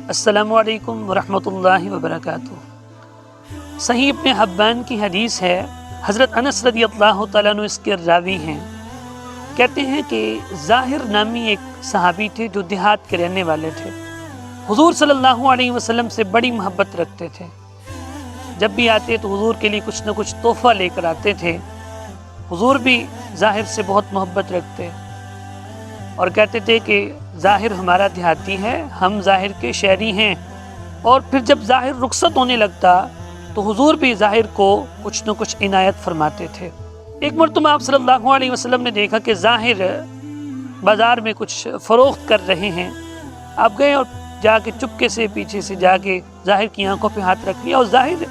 अस्सलामु अलैकुम वरहमतुल्लाहि वबरकातुहू। सही इब्न हब्बान की हदीस है, हज़रत अनस रज़ियल्लाहु तआला अन्हु इसके रावी हैं। कहते हैं कि ज़ाहिर नामी एक सहाबी थे जो देहात के रहने वाले थे। हुज़ूर सल्लल्लाहु अलैहि वसल्लम से बड़ी मोहब्बत रखते थे। जब भी आते तो हुज़ूर के लिए कुछ न कुछ तोहफ़ा लेकर आते थे। हुज़ूर भी ज़ाहिर से बहुत मोहब्बत रखते और कहते थे कि ज़ाहिर हमारा देहाती है, हम ज़ाहिर के शहरी हैं। और फिर जब ज़ाहिर रुखसत होने लगता तो हुज़ूर भी ज़ाहिर को कुछ न कुछ इनायत फरमाते थे। एक मरतबा आप सल्लल्लाहु अलैहि वसल्लम ने देखा कि ज़ाहिर बाज़ार में कुछ फ़रोख्त कर रहे हैं। आप गए और जाके चुपके से पीछे से जाके ज़ाहिर की आंखों पे हाथ रख लिया। और ज़ाहिर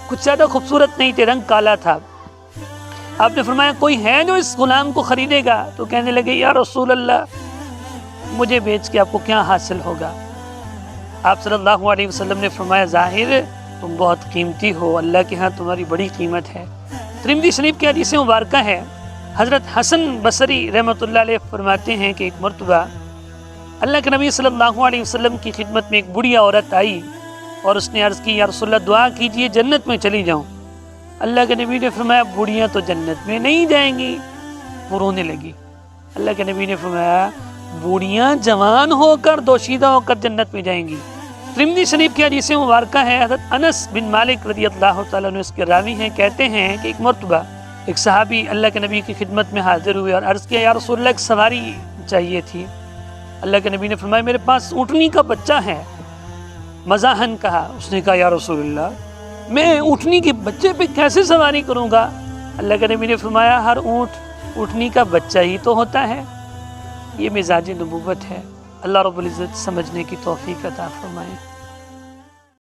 कुछ ज़्यादा खूबसूरत नहीं थे, रंग काला था। आपने फरमाया कोई है जो इस गुलाम को ख़रीदेगा? तो कहने लगे या रसूल अल्लाह, मुझे बेच के आपको क्या हासिल होगा? आप सल्लल्लाहु अलैहि वसल्लम ने फरमाया ज़ाहिर तुम बहुत कीमती हो, अल्लाह के यहाँ तुम्हारी बड़ी कीमत है। तिरमिज़ी शरीफ की हदीस मुबारका है, हज़रत हसन बसरी रहमतुल्लाह अलैह फरमाते हैं कि एक मरतबा अल्लाह के नबी सल्लल्लाहु अलैहि वसल्लम की खिदमत में एक बुढ़िया औरत आई और उसने अर्ज़ की या रसूल अल्लाह दुआ कीजिए जन्नत में चली जाऊँ। अल्लाह के नबी ने फरमाया बूढ़ियाँ तो जन्नत में नहीं जाएंगी। वो रोने लगी। अल्लाह के नबी ने फरमाया बूढ़ियाँ जवान होकर दोशीदा होकर जन्नत में जाएंगी। तिरमिज़ी शरीफ की हदीस मुबारका है, हज़रत अनस बिन मालिक रज़ियल्लाहु तआला अन्हु इसके रावी हैं। कहते हैं कि एक मरतबा एक सहाबी अल्लाह के नबी की खिदमत में हाजिर हुए और अर्ज़ किया या रसूल अल्लाह एक सवारी चाहिए थी। अल्लाह के नबी ने फरमाया मेरे पास ऊँटनी का बच्चा है। मज़ाहन कहा, उसने कहा या रसूल अल्लाह मैं ऊँटनी के बच्चे पे कैसे सवारी करूँगा? अल्लाह के नबी ने फरमाया हर ऊँट ऊँटनी का बच्चा ही तो होता है। ये मिजाज नबूवत है। अल्लाह रब्बुल इज़्ज़त समझने की तौफीक अता फरमाए।